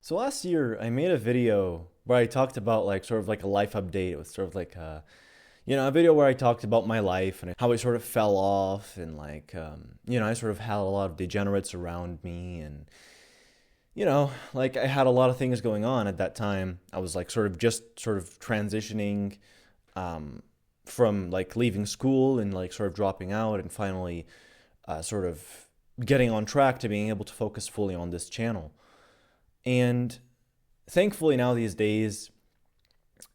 So last year I made a video where I talked about like sort of like a life update. It was sort of like a video where I talked about my life and how I sort of fell off and I sort of had a lot of degenerates around me and like I had a lot of things going on at that time. I was like sort of transitioning um from like leaving school and like sort of dropping out and finally sort of getting on track to being able to focus fully on this channel. And thankfully now these days,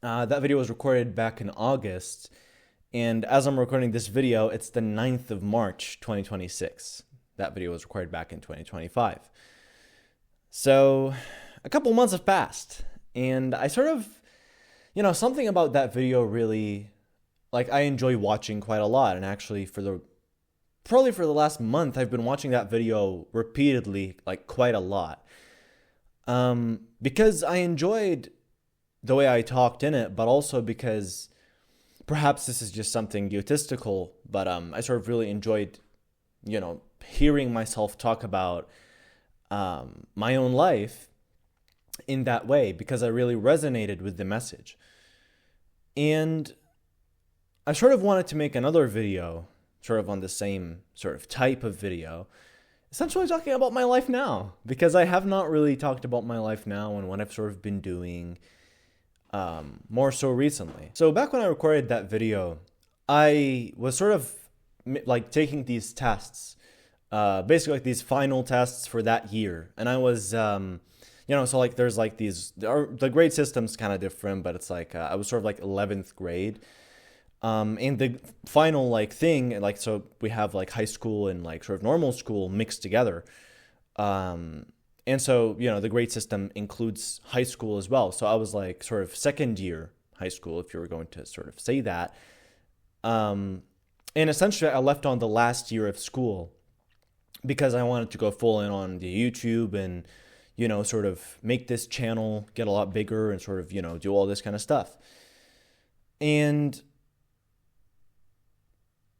that video was recorded back in August. And as I'm recording this video, it's the 9th of March, 2026. That video was recorded back in 2025. So a couple months have passed. And I sort of, something about that video really, like I enjoy watching quite a lot. And actually probably for the last month, I've been watching that video repeatedly, like quite a lot. Because I enjoyed the way I talked in it, but also because perhaps this is just something egotistical, but I sort of really enjoyed, hearing myself talk about my own life in that way because I really resonated with the message. And I sort of wanted to make another video, sort of on the same sort of type of video, essentially talking about my life now, because I have not really talked about my life now and what I've sort of been doing more so recently. So back when I recorded that video, I was sort of like taking these tests, basically like these final tests for that year. And I was, so like there's like the grade system's kind of different, but it's like I was sort of like 11th grade. And the final like thing, like, so we have like high school and like sort of normal school mixed together. And so, the grade system includes high school as well. So I was like sort of second year high school, if you were going to sort of say that. And essentially I left on the last year of school because I wanted to go full in on the YouTube and, sort of make this channel get a lot bigger and sort of, do all this kind of stuff. And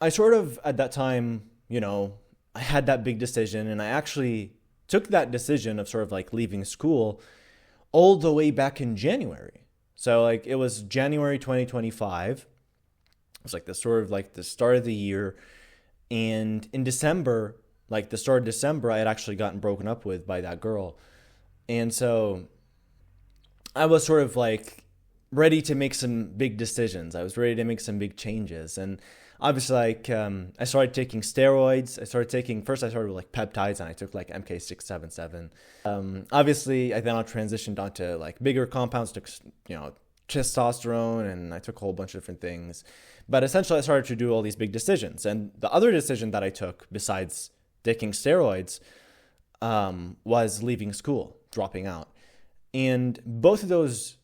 I sort of, at that time, I had that big decision and I actually took that decision of sort of like leaving school all the way back in January. So like it was January 2025. It was like the sort of like the start of the year. And in December, like the start of December, I had actually gotten broken up with by that girl. And so I was sort of like ready to make some big decisions. I was ready to make some big changes. And obviously, like, I started taking steroids. First I started with like peptides and I took like MK677. Obviously, I then transitioned onto like bigger compounds, took, testosterone, and I took a whole bunch of different things. But essentially, I started to do all these big decisions. And the other decision that I took, besides taking steroids, was leaving school, dropping out. And both of those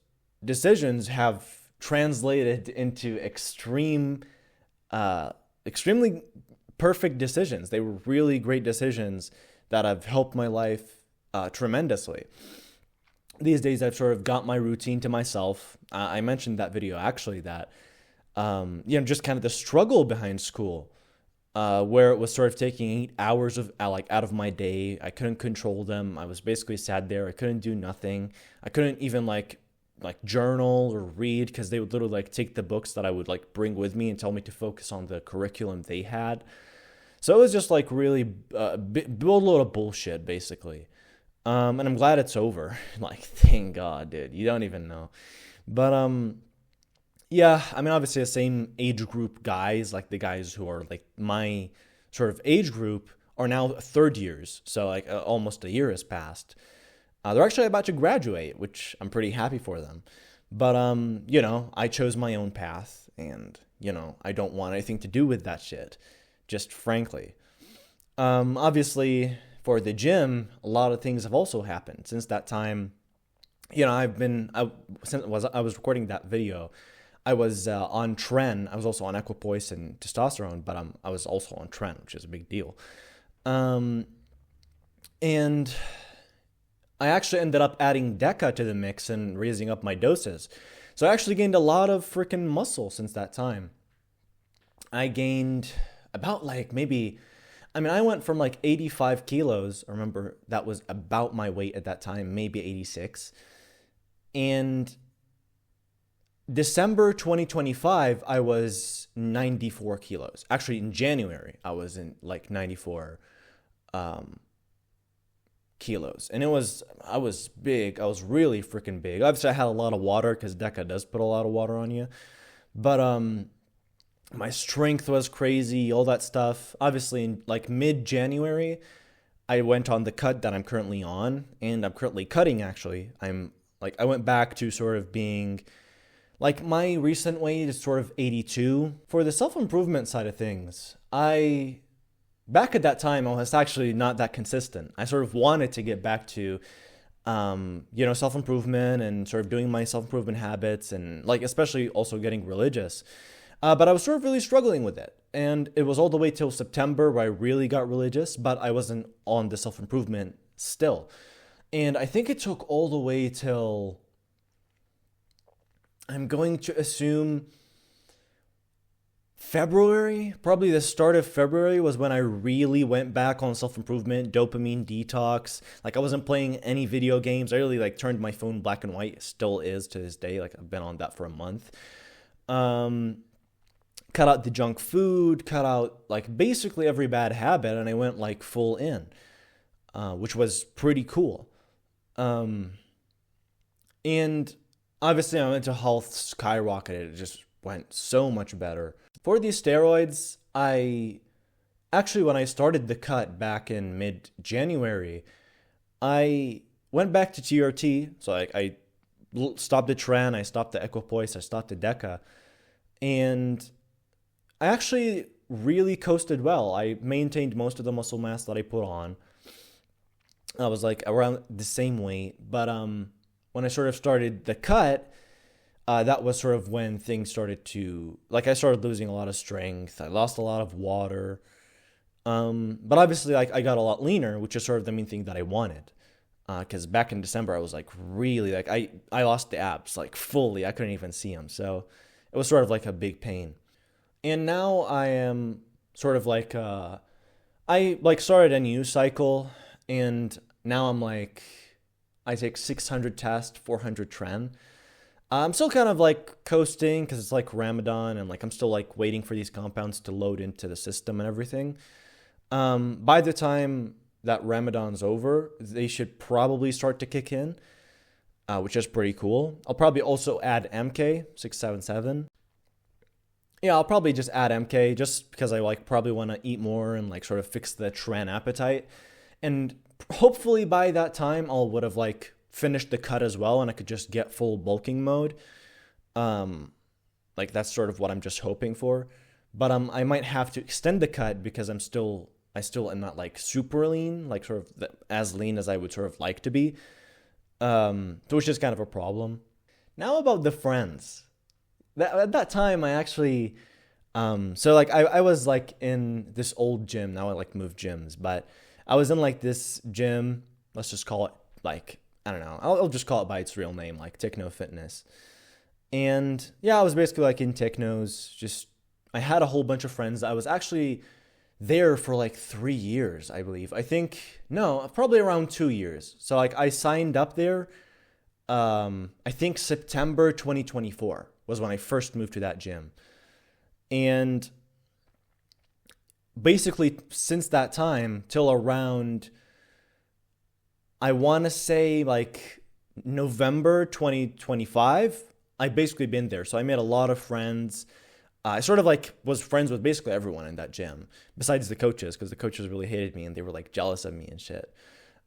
decisions have translated into extremely perfect decisions. They were really great decisions that have helped my life tremendously. These days, I've sort of got my routine to myself. I mentioned that video actually that, just kind of the struggle behind school, where it was sort of taking 8 hours out of my day. I couldn't control them. I was basically sat there. I couldn't do nothing. I couldn't even like journal or read because they would literally like take the books that I would like bring with me and tell me to focus on the curriculum they had. So it was just like really build a load of bullshit basically. And I'm glad it's over. Like, thank God, dude. You don't even know. But yeah, I mean, obviously the same age group guys, like the guys who are like my sort of age group, are now third years. So like almost a year has passed. They're actually about to graduate, which I'm pretty happy for them. But, I chose my own path and, I don't want anything to do with that shit, just frankly. Obviously, for the gym, a lot of things have also happened since that time. Since I was recording that video, I was on Tren. I was also on Equipoise and testosterone, but I was also on Tren, which is a big deal. And I actually ended up adding Deca to the mix and raising up my doses. So I actually gained a lot of freaking muscle since that time. I gained about like maybe, I mean, I went from like 85 kilos. I remember that was about my weight at that time, maybe 86. And December 2025, I was 94 kilos. Actually, in January, I was in like 94 um, kilos. And I was big. I was really freaking big. Obviously, I had a lot of water because DECA does put a lot of water on you. But my strength was crazy, all that stuff. Obviously, in like mid January, I went on the cut that I'm currently on, and I'm currently cutting actually. I went back to sort of being like my recent weight is sort of 82. For the self improvement side of things, back at that time, I was actually not that consistent. I sort of wanted to get back to, self improvement and sort of doing my self improvement habits and like, especially also getting religious. But I was sort of really struggling with it. And it was all the way till September where I really got religious, but I wasn't on the self improvement still. And I think it took all the way till, I'm going to assume, February, probably the start of February was when I really went back on self-improvement, dopamine detox. Like I wasn't playing any video games. I really like turned my phone black and white. It still is to this day. Like I've been on that for a month. Cut out the junk food, cut out like basically every bad habit, and I went like full in, which was pretty cool. And obviously my mental health skyrocketed. It just went so much better. For these steroids, when I started the cut back in mid-January, I went back to TRT. So I stopped the Tren, I stopped the Equipoise, I stopped the DECA. And I actually really coasted well. I maintained most of the muscle mass that I put on. I was like around the same weight. But when I sort of started the cut, that was sort of when things started to, like I started losing a lot of strength. I lost a lot of water. But obviously like I got a lot leaner, which is sort of the main thing that I wanted. Because back in December, I was like really, like I lost the abs like fully. I couldn't even see them. So it was sort of like a big pain. And now I am sort of like, I like started a new cycle, and now I'm like, I take 600 test, 400 Tren. I'm still kind of like coasting because it's like Ramadan and like I'm still like waiting for these compounds to load into the system and everything. By the time that Ramadan's over, they should probably start to kick in, which is pretty cool. I'll probably also add MK 677. Yeah, I'll probably just add MK just because I like probably want to eat more and like sort of fix the Tren appetite. And hopefully by that time I would have like finished the cut as well and I could just get full bulking mode. Like that's sort of what I'm just hoping for. But I might have to extend the cut because I still am not like super lean, like sort of as lean as I would sort of like to be. So it's just kind of a problem. Now about the friends. At that time I actually so like I was like in this old gym. Now I like moved gyms, but I was in like this gym, let's just call it like, I don't know, I'll just call it by its real name, like Techno Fitness. And yeah, I was basically like in Technos, just I had a whole bunch of friends. I was actually there for like 3 years, I believe. Probably around 2 years. So like I signed up there I think September 2024 was when I first moved to that gym. And basically since that time till around, I want to say like November 2025, I basically been there. So I made a lot of friends. I sort of like was friends with basically everyone in that gym besides the coaches, because the coaches really hated me and they were like jealous of me and shit.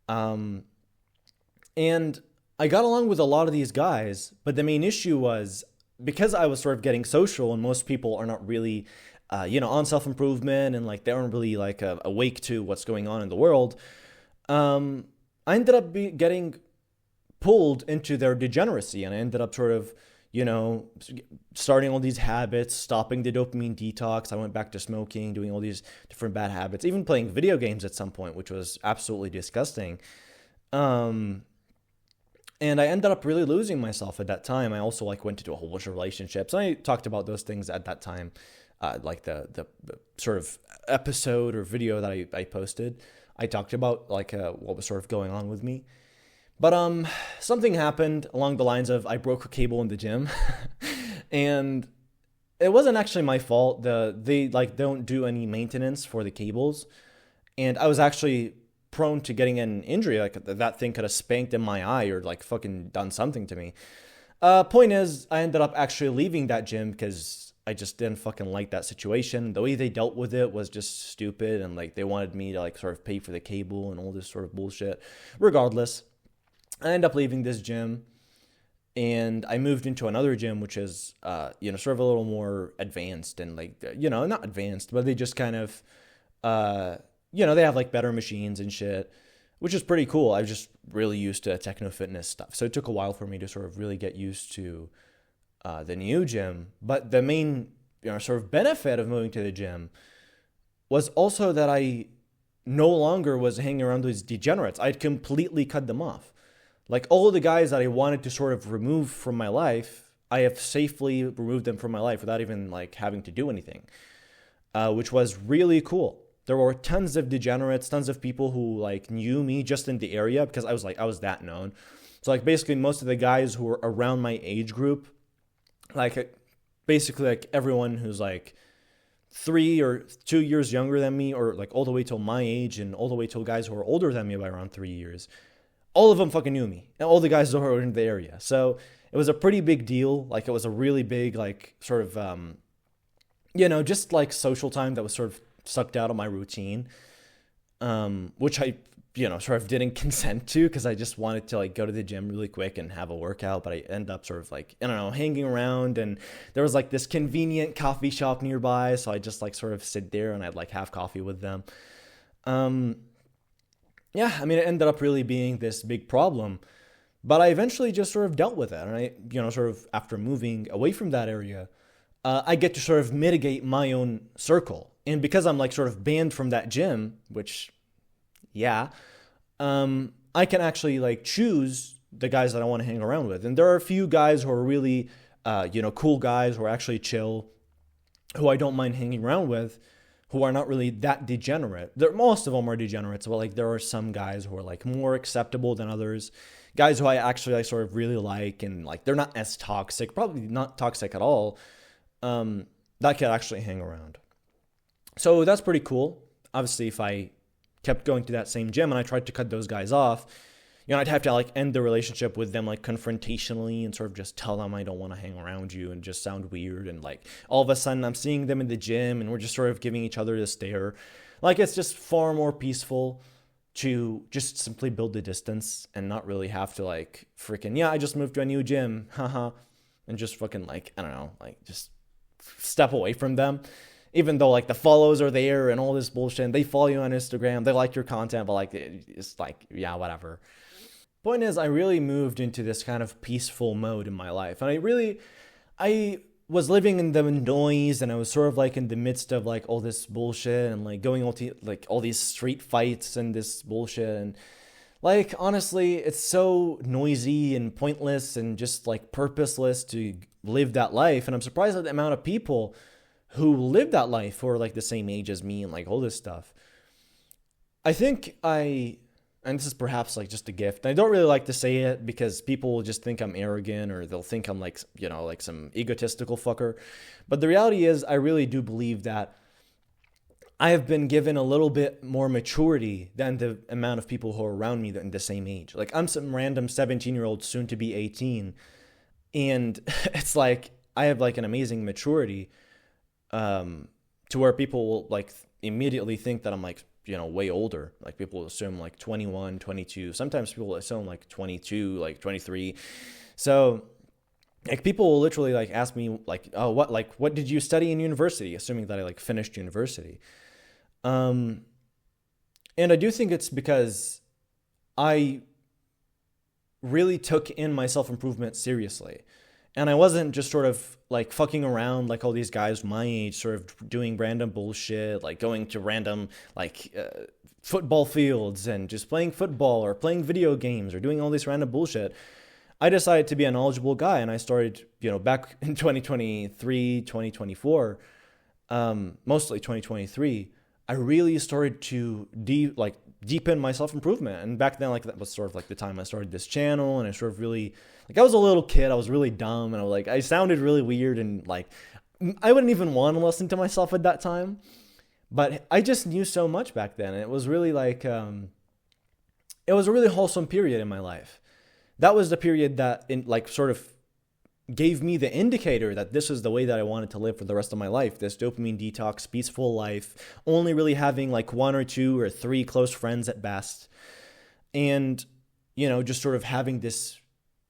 And I got along with a lot of these guys, but the main issue was because I was sort of getting social and most people are not really, on self-improvement and like they aren't really like awake to what's going on in the world. I ended up getting pulled into their degeneracy, and I ended up sort of, starting all these habits, stopping the dopamine detox. I went back to smoking, doing all these different bad habits, even playing video games at some point, which was absolutely disgusting. And I ended up really losing myself at that time. I also like went into a whole bunch of relationships. I talked about those things at that time. like the sort of episode or video that I posted, I talked about like what was sort of going on with me. But something happened along the lines of I broke a cable in the gym, and it wasn't actually my fault. They like don't do any maintenance for the cables, and I was actually prone to getting an injury. Like that thing could have spanked in my eye or like fucking done something to me. Point is, I ended up actually leaving that gym because I just didn't fucking like that situation. The way they dealt with it was just stupid, and like they wanted me to like sort of pay for the cable and all this sort of bullshit. Regardless, I ended up leaving this gym, and I moved into another gym, which is, sort of a little more advanced and like, not advanced, but they just kind of, they have like better machines and shit, which is pretty cool. I was just really used to techno fitness stuff. So it took a while for me to sort of really get used to the new gym. But the main, sort of benefit of moving to the gym was also that I no longer was hanging around these degenerates. I'd completely cut them off. Like all the guys that I wanted to sort of remove from my life, I have safely removed them from my life without even like having to do anything, which was really cool. There were tons of degenerates, tons of people who like knew me just in the area because I was that known. So like basically most of the guys who were around my age group, like basically like everyone who's like 3 or 2 years younger than me, or like all the way till my age, and all the way till guys who are older than me by around 3 years. All of them fucking knew me, and all the guys who were in the area. So it was a pretty big deal. Like it was a really big, like sort of, just like social time that was sort of sucked out of my routine, which I, sort of didn't consent to because I just wanted to like go to the gym really quick and have a workout. But I end up sort of like, I don't know, hanging around, and there was like this convenient coffee shop nearby. So I just like sort of sit there and I'd like have coffee with them. Yeah, I mean, it ended up really being this big problem, but I eventually just sort of dealt with it. And I, sort of after moving away from that area, I get to sort of mitigate my own circle. And because I'm like sort of banned from that gym, which, yeah, I can actually like choose the guys that I want to hang around with. And there are a few guys who are really, cool guys who are actually chill, who I don't mind hanging around with, who are not really that degenerate. Most of them are degenerates, but like there are some guys who are like more acceptable than others. Guys who I actually like sort of really like, and like they're not as toxic, probably not toxic at all. That could actually hang around. So that's pretty cool. Obviously, if I kept going to that same gym and I tried to cut those guys off, I'd have to like end the relationship with them like confrontationally and sort of just tell them I don't want to hang around you and just sound weird. And like all of a sudden I'm seeing them in the gym and we're just sort of giving each other the stare. Like it's just far more peaceful to just simply build the distance and not really have to like freaking, I just moved to a new gym, haha, and just fucking like, I don't know, like just step away from them. Even though like the follows are there and all this bullshit, and they follow you on Instagram, they like your content, but like it's like, yeah, whatever. Point is, I really moved into this kind of peaceful mode in my life. And I was living in the noise, and I was sort of like in the midst of like all this bullshit and like going all these street fights and this bullshit. And like, honestly, it's so noisy and pointless and just like purposeless to live that life. And I'm surprised at the amount of people who live that life who are like the same age as me and like all this stuff. I think and this is perhaps like just a gift. I don't really like to say it because people will just think I'm arrogant, or they'll think I'm like, like some egotistical fucker. But the reality is I really do believe that I have been given a little bit more maturity than the amount of people who are around me in the same age. Like I'm some random 17-year-old soon to be 18. And it's like, I have like an amazing maturity, to where people will like immediately think that I'm like, way older. Like people assume like 21, 22. Sometimes people assume like 22, like 23. So like people will literally like ask me like, oh, what did you study in university? Assuming that I like finished university. And I do think it's because I really took in my self-improvement seriously. And I wasn't just sort of like fucking around like all these guys my age, sort of doing random bullshit, like going to random like football fields and just playing football or playing video games or doing all this random bullshit. I decided to be a knowledgeable guy, and I started, back in 2023, 2024, mostly 2023, I really started to deepen my self-improvement. And back then, like, that was sort of like the time I started this channel, and I sort of really, like, I was a little kid, I was really dumb, and I sounded really weird, and like, I wouldn't even want to listen to myself at that time. But I just knew so much back then. And it was really like, it was a really wholesome period in my life. That was the period that sort of gave me the indicator that this is the way that I wanted to live for the rest of my life. This dopamine detox, peaceful life, only really having like 1 or 2 or 3 close friends at best. And, just sort of having this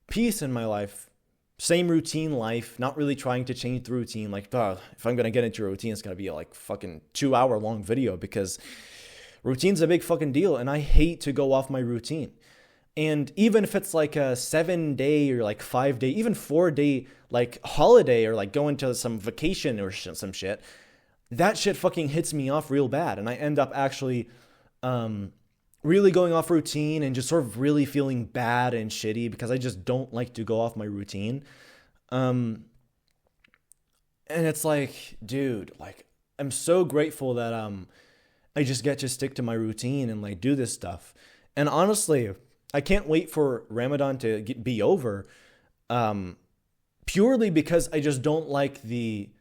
peace in my life. Same routine life, not really trying to change the routine. Like, if I'm going to get into a routine, it's going to be a like fucking 2-hour long video, because routine's a big fucking deal. And I hate to go off my routine. And even if it's like a 7-day or like 5-day, even 4-day like holiday, or like going to some vacation or some shit, that shit fucking hits me off real bad. And I end up actually, really going off routine and just sort of really feeling bad and shitty, because I just don't like to go off my routine. And it's like, dude, like, I'm so grateful that I just get to stick to my routine and like do this stuff. And honestly, I can't wait for Ramadan to be over, purely because I just don't like me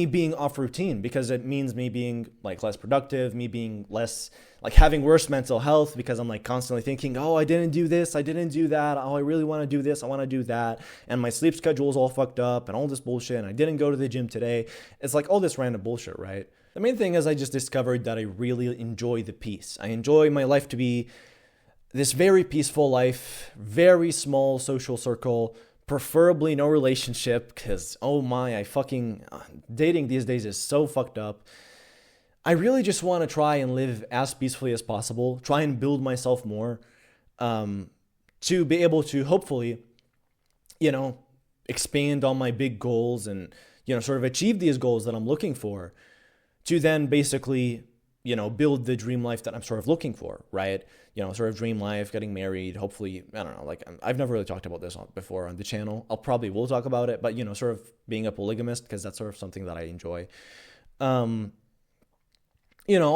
being off routine, because it means me being like less productive, me being less, like, having worse mental health, because I'm like constantly thinking, oh, I didn't do this, I didn't do that, oh, I really want to do this, I want to do that, and my sleep schedule is all fucked up and all this bullshit, and I didn't go to the gym today. It's like all this random bullshit, right? The main thing is I just discovered that I really enjoy the peace. I enjoy my life to be this very peaceful life, very small social circle, preferably no relationship, because oh my, dating these days is so fucked up. I really just want to try and live as peacefully as possible, try and build myself more, to be able to hopefully, expand on my big goals and, sort of achieve these goals that I'm looking for, to then basically, build the dream life that I'm sort of looking for, right? Sort of dream life, getting married, hopefully, I don't know, like, I've never really talked about this before on the channel. Will talk about it, but, sort of being a polygamist, because that's sort of something that I enjoy. All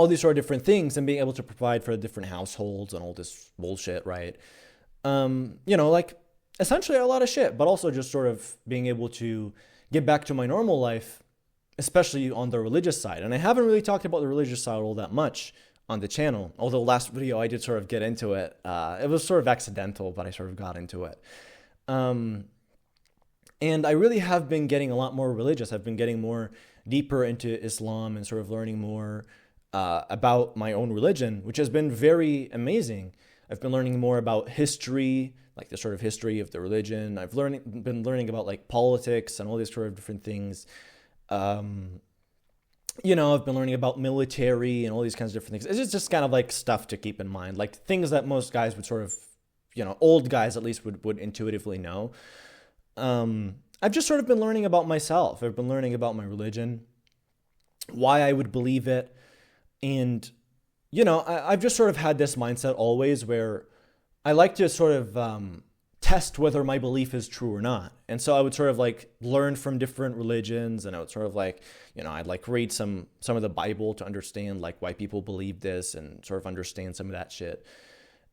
these sort of different things, and being able to provide for different households and all this bullshit, right? Like, essentially a lot of shit, but also just sort of being able to get back to my normal life, especially on the religious side. And I haven't really talked about the religious side all that much on the channel, although last video I did sort of get into it. It was sort of accidental, but I sort of got into it. And I really have been getting a lot more religious. I've been getting more deeper into Islam and sort of learning more about my own religion, which has been very amazing. I've been learning more about history, like the sort of history of the religion. I've been learning about like politics and all these sort of different things. I've been learning about military and all these kinds of different things. It's just kind of like stuff to keep in mind, like things that most guys would sort of, old guys at least would intuitively know. I've just sort of been learning about myself. I've been learning about my religion, why I would believe it. And, I've just sort of had this mindset always where I like to sort of test whether my belief is true or not. And so I would sort of like learn from different religions, and I would sort of like, I'd like read some of the Bible to understand like why people believe this and sort of understand some of that shit.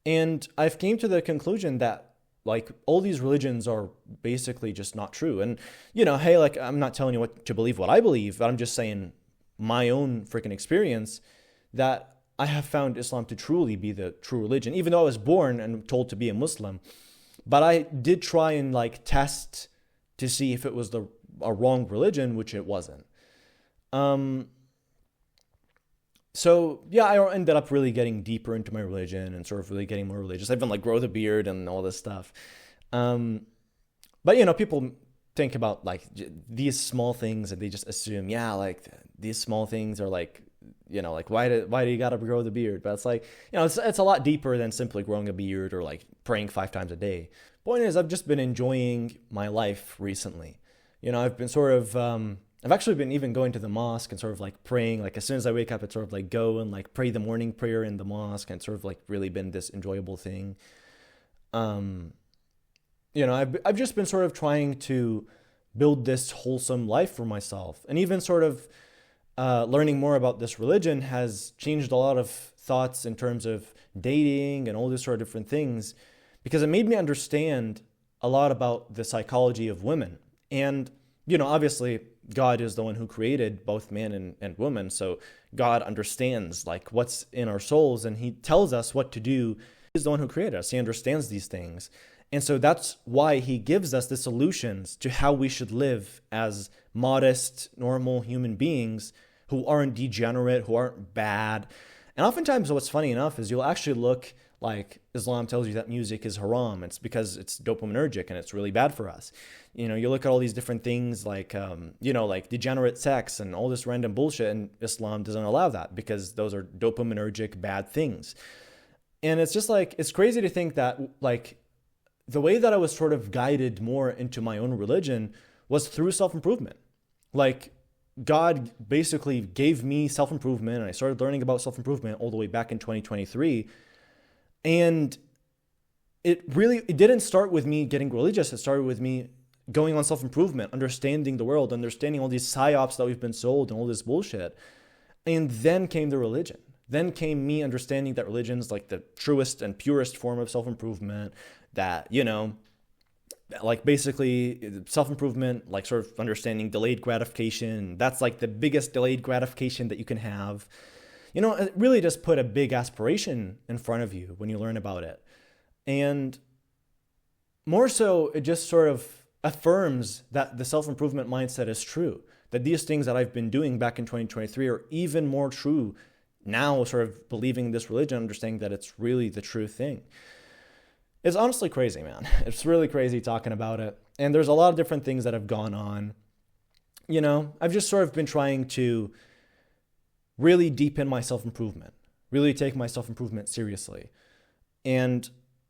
And I've came to the conclusion that like all these religions are basically just not true. And, hey, like, I'm not telling you what to believe, what I believe, but I'm just saying my own freaking experience, that I have found Islam to truly be the true religion, even though I was born and told to be a Muslim. But I did try and like test to see if it was a wrong religion, which it wasn't. So yeah, I ended up really getting deeper into my religion and sort of really getting more religious. I've been like grow the beard and all this stuff. But people think about like these small things and they just assume, yeah, like these small things are like, like why do you gotta grow the beard? But it's like, it's a lot deeper than simply growing a beard or like praying 5 times a day. Point is, I've just been enjoying my life recently. I've been sort of, I've actually been even going to the mosque and sort of like praying, like as soon as I wake up, I'd sort of like go and like pray the morning prayer in the mosque, and sort of like really been this enjoyable thing. I've just been sort of trying to build this wholesome life for myself. And even sort of learning more about this religion has changed a lot of thoughts in terms of dating and all these sort of different things, because it made me understand a lot about the psychology of women. And, obviously God is the one who created both man and woman. So God understands like what's in our souls, and he tells us what to do. He's the one who created us. He understands these things. And so that's why he gives us the solutions to how we should live as modest, normal human beings who aren't degenerate, who aren't bad. And oftentimes what's funny enough is you'll actually look like Islam tells you that music is haram. It's because it's dopaminergic and it's really bad for us. You look at all these different things like, like degenerate sex and all this random bullshit, and Islam doesn't allow that because those are dopaminergic bad things. And it's just like, it's crazy to think that like the way that I was sort of guided more into my own religion was through self-improvement. Like God basically gave me self-improvement, and I started learning about self-improvement all the way back in 2023. And it didn't start with me getting religious. It started with me going on self-improvement, understanding the world, understanding all these psyops that we've been sold and all this bullshit. And then came the religion. Then came me understanding that religion is like the truest and purest form of self-improvement, that, like basically self-improvement, like sort of understanding delayed gratification. That's like the biggest delayed gratification that you can have. It really just put a big aspiration in front of you when you learn about it. And more so, it just sort of affirms that the self-improvement mindset is true, that these things that I've been doing back in 2023 are even more true now, sort of believing this religion, understanding that it's really the true thing. It's honestly crazy, man. It's really crazy talking about it. And there's a lot of different things that have gone on. I've just sort of been trying to really deepen my self-improvement, really take my self-improvement seriously. And,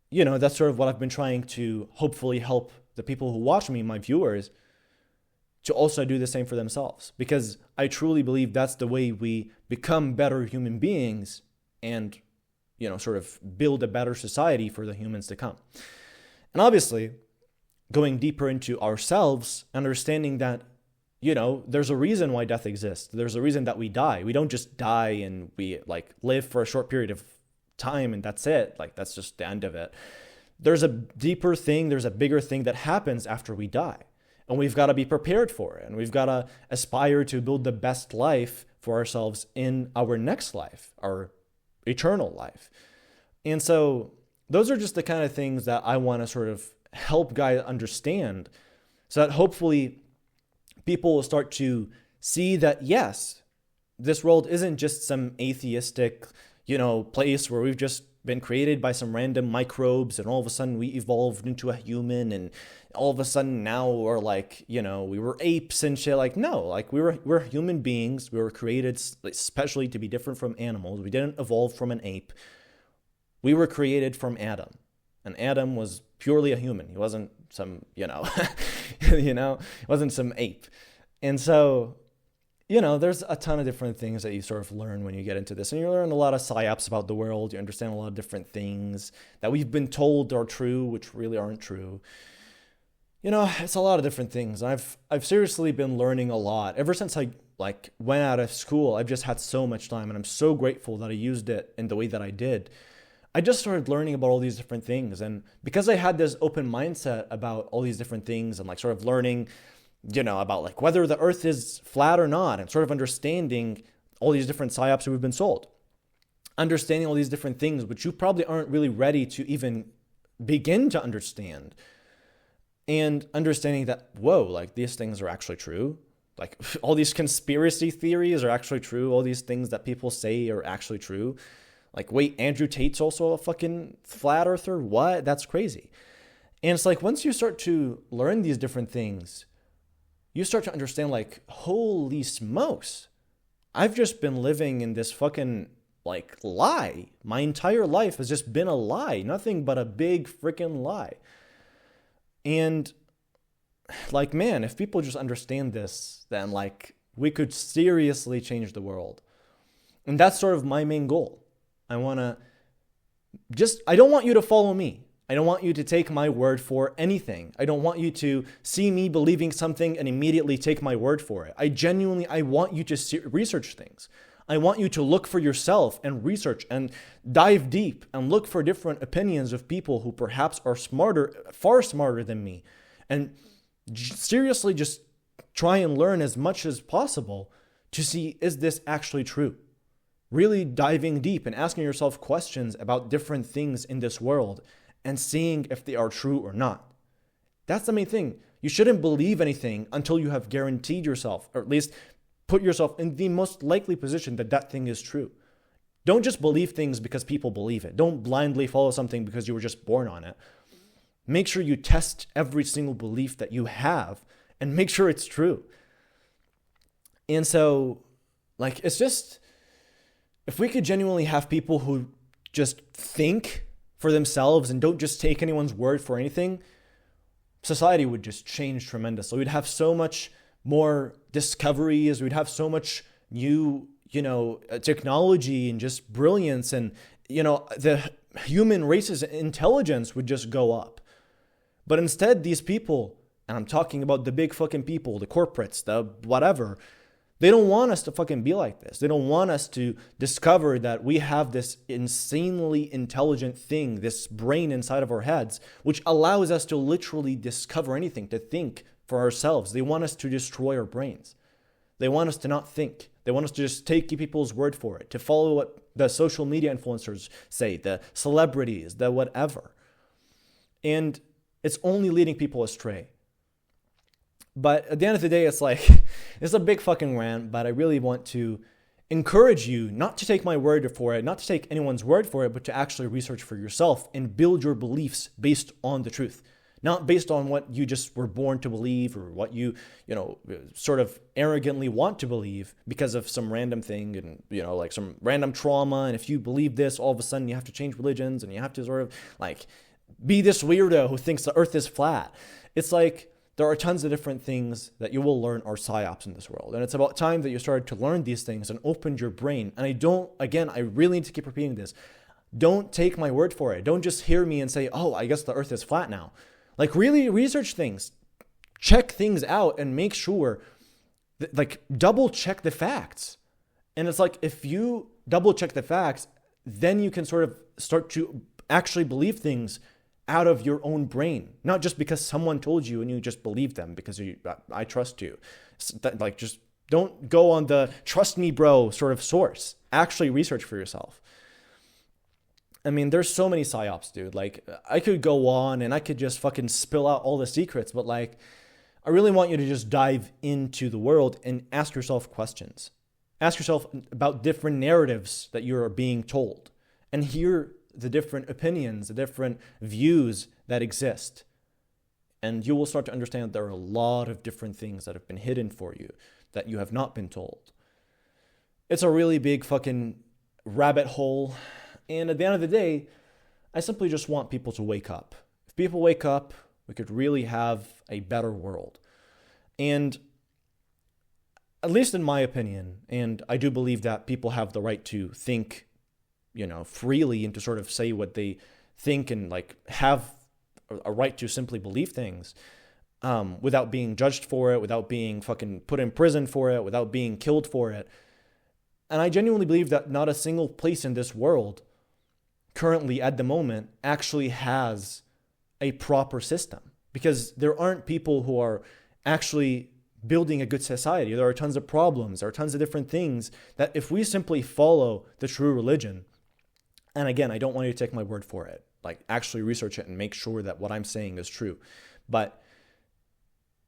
that's sort of what I've been trying to hopefully help the people who watch me, my viewers, to also do the same for themselves. Because I truly believe that's the way we become better human beings and, sort of build a better society for the humans to come. And obviously, going deeper into ourselves, understanding that there's a reason why death exists. There's a reason that we die. We don't just die and we like live for a short period of time and that's it. Like that's just the end of it. There's a deeper thing. There's a bigger thing that happens after we die. And we've got to be prepared for it. And we've got to aspire to build the best life for ourselves in our next life, our eternal life. And so those are just the kind of things that I want to sort of help guys understand, so that hopefully people will start to see that, yes, this world isn't just some atheistic, place where we've just been created by some random microbes and all of a sudden we evolved into a human and all of a sudden now we're like, we were apes and shit. Like, no, like we're human beings. We were created especially to be different from animals. We didn't evolve from an ape. We were created from Adam, and Adam was purely a human. He wasn't some, wasn't some ape. And so, there's a ton of different things that you sort of learn when you get into this. And you learn a lot of psyops about the world. You understand a lot of different things that we've been told are true, which really aren't true. It's a lot of different things. I've seriously been learning a lot. Ever since I went out of school, I've just had so much time, and I'm so grateful that I used it in the way that I did. I just started learning about all these different things. And because I had this open mindset about all these different things and sort of learning, about whether the earth is flat or not, and sort of understanding all these different psyops that we've been sold, understanding all these different things, which you probably aren't really ready to even begin to understand, and understanding that, whoa, these things are actually true. All these conspiracy theories are actually true. All these things that people say are actually true. Wait, Andrew Tate's also a fucking flat earther? What? That's crazy. And it's once you start to learn these different things, you start to understand, holy smokes, I've just been living in this fucking, lie. My entire life has just been a lie. Nothing but a big freaking lie. And, man, if people just understand this, then, we could seriously change the world. And that's sort of my main goal. I don't want you to follow me. I don't want you to take my word for anything. I don't want you to see me believing something and immediately take my word for it. I want you to research things. I want you to look for yourself and research and dive deep and look for different opinions of people who perhaps are smarter, far smarter than me. And seriously just try and learn as much as possible to see, is this actually true? Really diving deep and asking yourself questions about different things in this world and seeing if they are true or not. That's the main thing. You shouldn't believe anything until you have guaranteed yourself, or at least put yourself in the most likely position that that thing is true. Don't just believe things because people believe it. Don't blindly follow something because you were just born on it. Make sure you test every single belief that you have and make sure it's true. And so, it's just, if we could genuinely have people who just think for themselves and don't just take anyone's word for anything, society would just change tremendously. We'd have so much more discoveries. We'd have so much new, technology and just brilliance, and, the human race's intelligence would just go up. But instead, these people, and I'm talking about the big fucking people, the corporates, the whatever, they don't want us to fucking be like this. They don't want us to discover that we have this insanely intelligent thing, this brain inside of our heads, which allows us to literally discover anything, to think for ourselves. They want us to destroy our brains. They want us to not think. They want us to just take people's word for it, to follow what the social media influencers say, the celebrities, the whatever. And it's only leading people astray. But at the end of the day, it's a big fucking rant, but I really want to encourage you not to take my word for it, not to take anyone's word for it, but to actually research for yourself and build your beliefs based on the truth. Not based on what you just were born to believe or what you sort of arrogantly want to believe because of some random thing and, some random trauma. And if you believe this, all of a sudden you have to change religions and you have to sort of be this weirdo who thinks the earth is flat. It's there are tons of different things that you will learn are psyops in this world. And it's about time that you started to learn these things and opened your brain. And I really need to keep repeating this. Don't take my word for it. Don't just hear me and say, oh, I guess the earth is flat now. Really research things. Check things out and make sure double check the facts. And it's if you double check the facts, then you can sort of start to actually believe things out of your own brain, not just because someone told you and you just believe them because I trust you. Just don't go on the trust me bro sort of source. Actually research for yourself. I mean, there's so many psyops, dude. I could go on and I could just fucking spill out all the secrets, but I really want you to just dive into the world and ask yourself questions. Ask yourself about different narratives that you're being told and hear the different opinions, the different views that exist. And you will start to understand that there are a lot of different things that have been hidden for you that you have not been told. It's a really big fucking rabbit hole. And at the end of the day, I simply just want people to wake up. If people wake up, we could really have a better world. And at least in my opinion, and I do believe that people have the right to think freely and to sort of say what they think and have a right to simply believe things without being judged for it, without being fucking put in prison for it, without being killed for it. And I genuinely believe that not a single place in this world currently at the moment actually has a proper system, because there aren't people who are actually building a good society. There are tons of problems. There are tons of different things that if we simply follow the true religion, and again, I don't want you to take my word for it. Actually research it and make sure that what I'm saying is true. But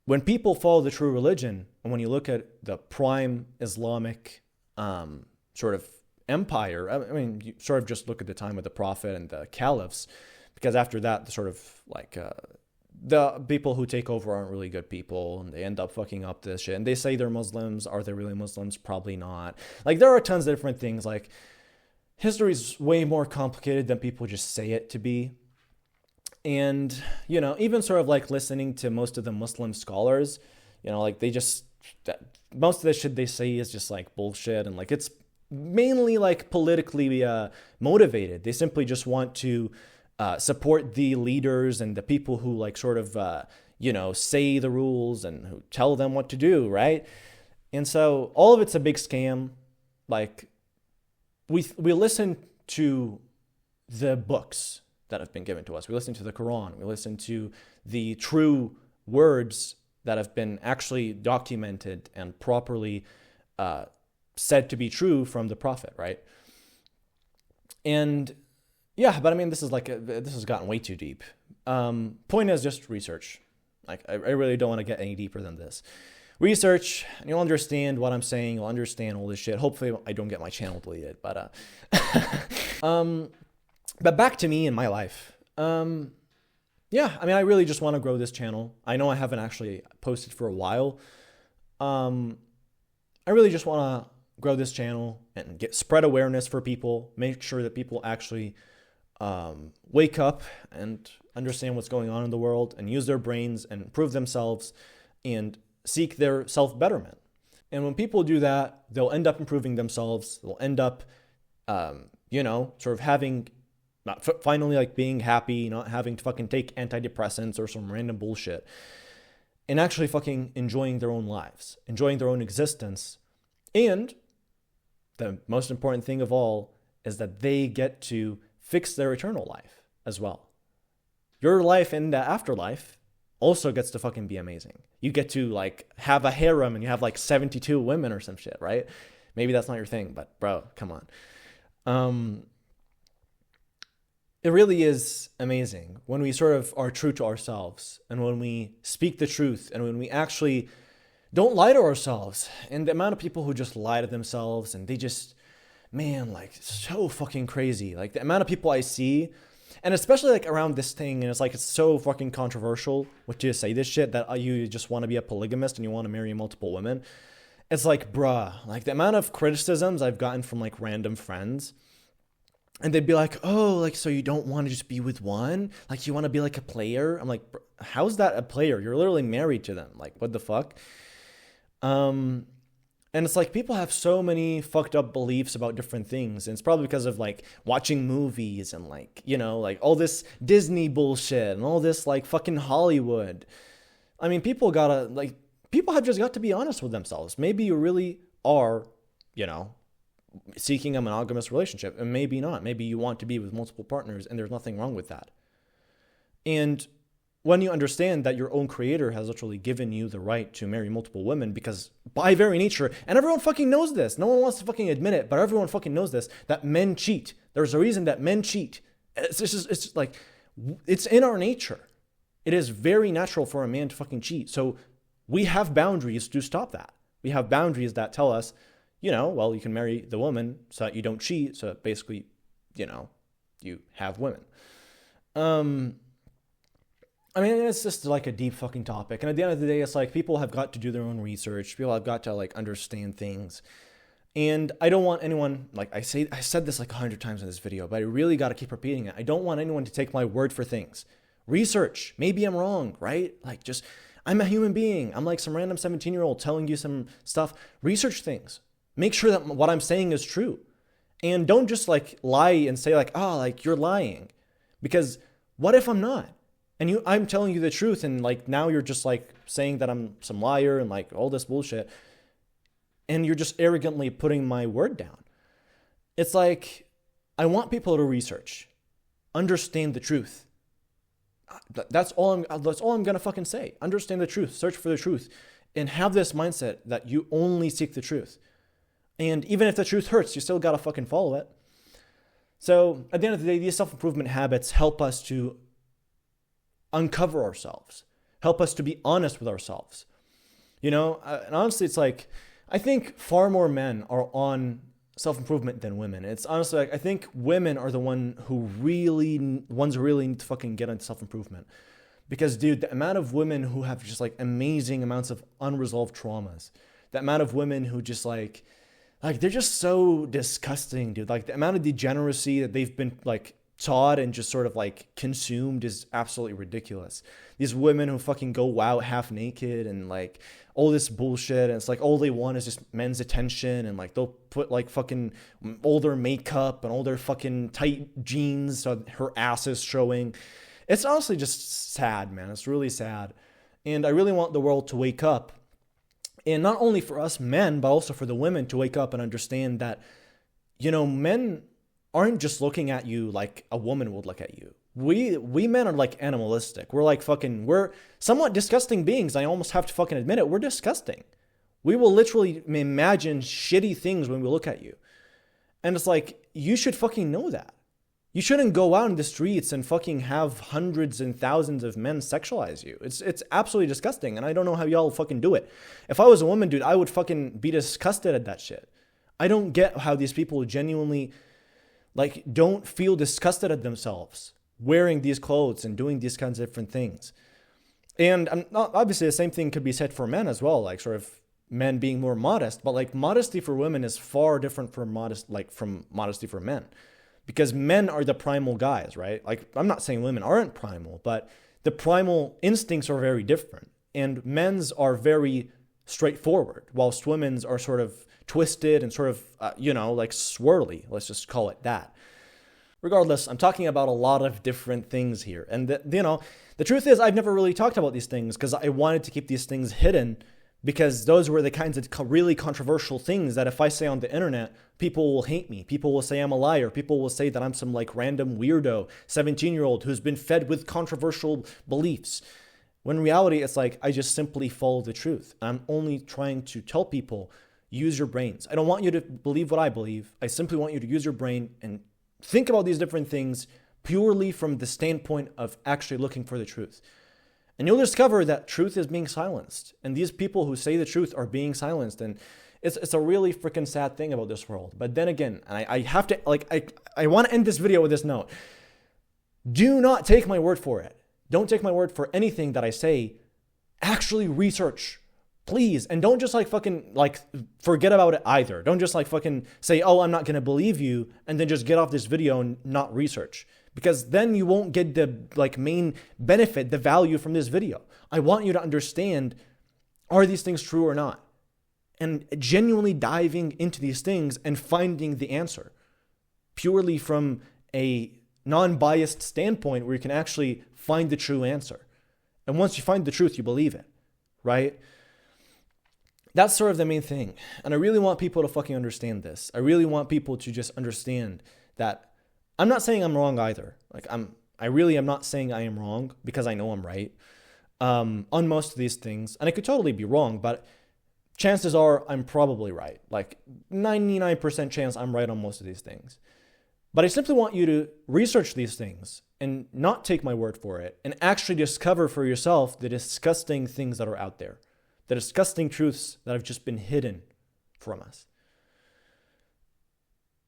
when people follow the true religion, and when you look at the prime Islamic sort of empire, I mean, you sort of just look at the time of the Prophet and the caliphs, because after that, the sort of the people who take over aren't really good people, and they end up fucking up this shit. And they say they're Muslims. Are they really Muslims? Probably not. There are tons of different things. History is way more complicated than people just say it to be. And, even sort of listening to most of the Muslim scholars, they just, most of the shit they say is just bullshit. And it's mainly politically motivated. They simply just want to support the leaders and the people who like sort of, say the rules and who tell them what to do, right? And so all of it's a big scam. Like we listen to the books that have been given to us. We listen to the Quran. We listen to the true words that have been actually documented and properly said to be true from the Prophet, right? And yeah, but I mean, this has gotten way too deep. Point is just research. Like, I really don't want to get any deeper than this. Research, and you'll understand what I'm saying. You'll understand all this shit. Hopefully, I don't get my channel deleted. But but back to me and my life. Yeah, I mean, I really just want to grow this channel. I know I haven't actually posted for a while. I really just want to grow this channel and spread awareness for people. Make sure that people actually wake up and understand what's going on in the world and use their brains and improve themselves and seek their self-betterment. And when people do that, they'll end up improving themselves. They'll end up, sort of having, finally like being happy, not having to fucking take antidepressants or some random bullshit, and actually fucking enjoying their own lives, enjoying their own existence. And the most important thing of all is that they get to fix their eternal life as well. Your life in the afterlife also gets to fucking be amazing. You get to like have a harem and you have like 72 women or some shit, right? Maybe that's not your thing, but bro, come on. It really is amazing when we sort of are true to ourselves and when we speak the truth and when we actually don't lie to ourselves. And the amount of people who just lie to themselves and they just, man, like so fucking crazy. Like the amount of people I see, and especially like around this thing, and it's like, it's so fucking controversial to say this shit that you just want to be a polygamist and you want to marry multiple women. It's like, bruh, like the amount of criticisms I've gotten from like random friends, and they'd be like, oh, like, so you don't want to just be with one? Like, you want to be like a player? I'm like, how's that a player? You're literally married to them. Like, what the fuck? And it's like people have so many fucked up beliefs about different things. And it's probably because of like watching movies and like, like all this Disney bullshit and all this like fucking Hollywood. I mean, people have just got to be honest with themselves. Maybe you really are, seeking a monogamous relationship, and maybe not. Maybe you want to be with multiple partners and there's nothing wrong with that. And when you understand that your own creator has literally given you the right to marry multiple women, because by very nature, and everyone fucking knows this, no one wants to fucking admit it, but everyone fucking knows this, that men cheat. There's a reason that men cheat. It's just like, it's in our nature. It is very natural for a man to fucking cheat. So we have boundaries to stop that. We have boundaries that tell us, well, you can marry the woman so that you don't cheat. So basically, you have women. I mean, it's just like a deep fucking topic. And at the end of the day, it's like people have got to do their own research. People have got to like understand things. And I don't want anyone, like I said this like 100 times in this video, but I really got to keep repeating it. I don't want anyone to take my word for things. Research. Maybe I'm wrong, right? Like I'm a human being. I'm like some random 17-year-old telling you some stuff. Research things. Make sure that what I'm saying is true. And don't just like lie and say like, oh, like you're lying. Because what if I'm not? And I'm telling you the truth, and like now you're just like saying that I'm some liar and like all this bullshit, and you're just arrogantly putting my word down. It's like, I want people to research, understand the truth. That's all I'm gonna fucking say. Understand the truth, search for the truth, and have this mindset that you only seek the truth. And even if the truth hurts, you still gotta fucking follow it. So at the end of the day, these self-improvement habits help us to uncover ourselves, help us to be honest with ourselves. And honestly, it's like, I think far more men are on self-improvement than women. It's honestly like, I think women are the ones who really need to fucking get into self-improvement. Because dude, the amount of women who have just like amazing amounts of unresolved traumas, the amount of women who just like they're just so disgusting, dude. Like the amount of degeneracy that they've been like taught and just sort of like consumed is absolutely ridiculous. These women who fucking go out half naked and like all this bullshit, and it's like all they want is just men's attention, and like they'll put like fucking all their makeup and all their fucking tight jeans so her ass is showing. It's honestly just sad, man. It's really sad. And I really want the world to wake up. And not only for us men, but also for the women to wake up and understand that, you know, men aren't just looking at you like a woman would look at you. We men are like animalistic. We're somewhat disgusting beings. I almost have to fucking admit it. We're disgusting. We will literally imagine shitty things when we look at you. And it's like, you should fucking know that. You shouldn't go out in the streets and fucking have hundreds and thousands of men sexualize you. It's absolutely disgusting. And I don't know how y'all fucking do it. If I was a woman, dude, I would fucking be disgusted at that shit. I don't get how these people genuinely like don't feel disgusted at themselves wearing these clothes and doing these kinds of different things. And obviously the same thing could be said for men as well, like sort of men being more modest, but like modesty for women is far different from modesty for men, because men are the primal guys, right? Like, I'm not saying women aren't primal, but the primal instincts are very different, and men's are very straightforward, whilst women's are sort of twisted and sort of, like swirly. Let's just call it that. Regardless, I'm talking about a lot of different things here. And, the truth is I've never really talked about these things because I wanted to keep these things hidden, because those were the kinds of really controversial things that if I say on the internet, people will hate me. People will say I'm a liar. People will say that I'm some like random weirdo 17-year-old who's been fed with controversial beliefs. When in reality, it's like, I just simply follow the truth. I'm only trying to tell people, use your brains. I don't want you to believe what I believe. I simply want you to use your brain and think about these different things purely from the standpoint of actually looking for the truth. And you'll discover that truth is being silenced. And these people who say the truth are being silenced. And it's a really freaking sad thing about this world. But then again, I have to, I want to end this video with this note. Do not take my word for it. Don't take my word for anything that I say. Actually research, please. And don't just forget about it either. Don't just fucking say, oh, I'm not going to believe you, and then just get off this video and not research. Because then you won't get the main benefit, the value from this video. I want you to understand, are these things true or not? And genuinely diving into these things and finding the answer purely from a non-biased standpoint where you can actually find the true answer. And once you find the truth, you believe it, right? That's sort of the main thing. And I really want people to fucking understand this. I really want people to just understand that I'm not saying I'm wrong either. I really am not saying I am wrong, because I know I'm right on most of these things. And I could totally be wrong, but chances are I'm probably right. 99% chance I'm right on most of these things. But I simply want you to research these things and not take my word for it, and actually discover for yourself the disgusting things that are out there, the disgusting truths that have just been hidden from us.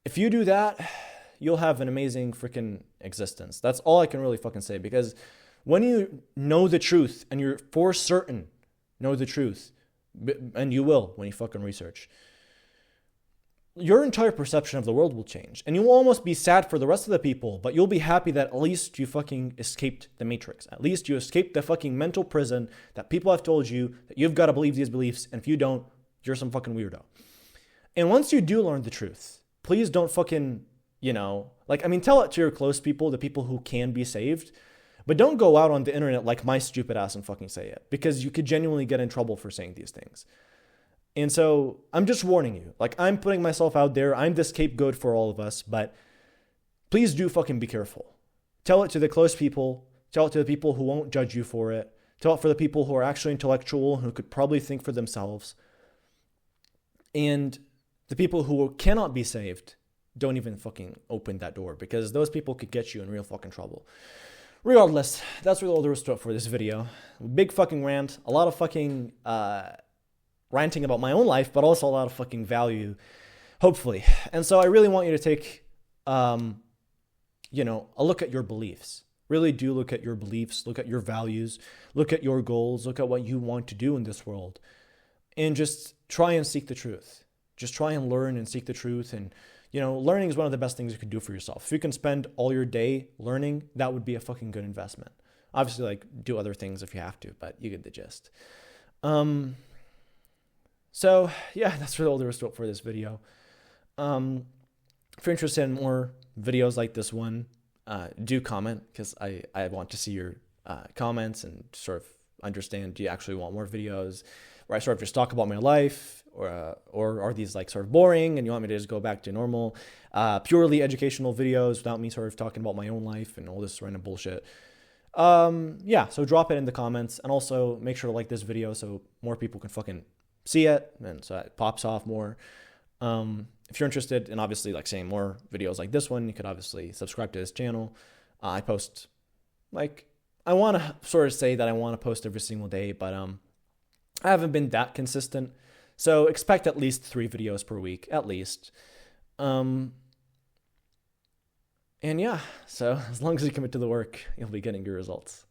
If you do that, you'll have an amazing freaking existence. That's all I can really fucking say, because when you know the truth and you're for certain know the truth, and you will when you fucking research, your entire perception of the world will change. And you will almost be sad for the rest of the people, but you'll be happy that at least you fucking escaped the matrix. At least you escaped the fucking mental prison that people have told you that you've got to believe these beliefs, and if you don't, you're some fucking weirdo. And once you do learn the truth, please don't fucking, tell it to your close people, the people who can be saved, but don't go out on the internet like my stupid ass and fucking say it, because you could genuinely get in trouble for saying these things. And so I'm just warning you, I'm putting myself out there. I'm the scapegoat for all of us, but please do fucking be careful. Tell it to the close people. Tell it to the people who won't judge you for it. Tell it for the people who are actually intellectual and who could probably think for themselves. And the people who cannot be saved, don't even fucking open that door, because those people could get you in real fucking trouble. Regardless, that's really all there is to it for this video. Big fucking rant, a lot of fucking ranting about my own life, but also a lot of fucking value, hopefully. And so I really want you to take, a look at your beliefs. Really do look at your beliefs, look at your values, look at your goals, look at what you want to do in this world, and just try and seek the truth. Just try and learn and seek the truth, and learning is one of the best things you could do for yourself. If you can spend all your day learning, that would be a fucking good investment. Obviously, like, do other things if you have to, but you get the gist. So yeah, that's really all there is to it for this video. If you're interested in more videos like this one, do comment, because I want to see your comments and sort of understand, do you actually want more videos where I sort of just talk about my life, or are these like sort of boring and you want me to just go back to normal, purely educational videos without me sort of talking about my own life and all this random bullshit? Yeah, so drop it in the comments, and also make sure to like this video so more people can fucking see it, and so it pops off more. If you're interested in obviously like seeing more videos like this one, you could obviously subscribe to this channel. I post, like, I want to sort of say that I want to post every single day, but I haven't been that consistent. So expect at least 3 videos per week, at least. And yeah, so as long as you commit to the work, you'll be getting your results.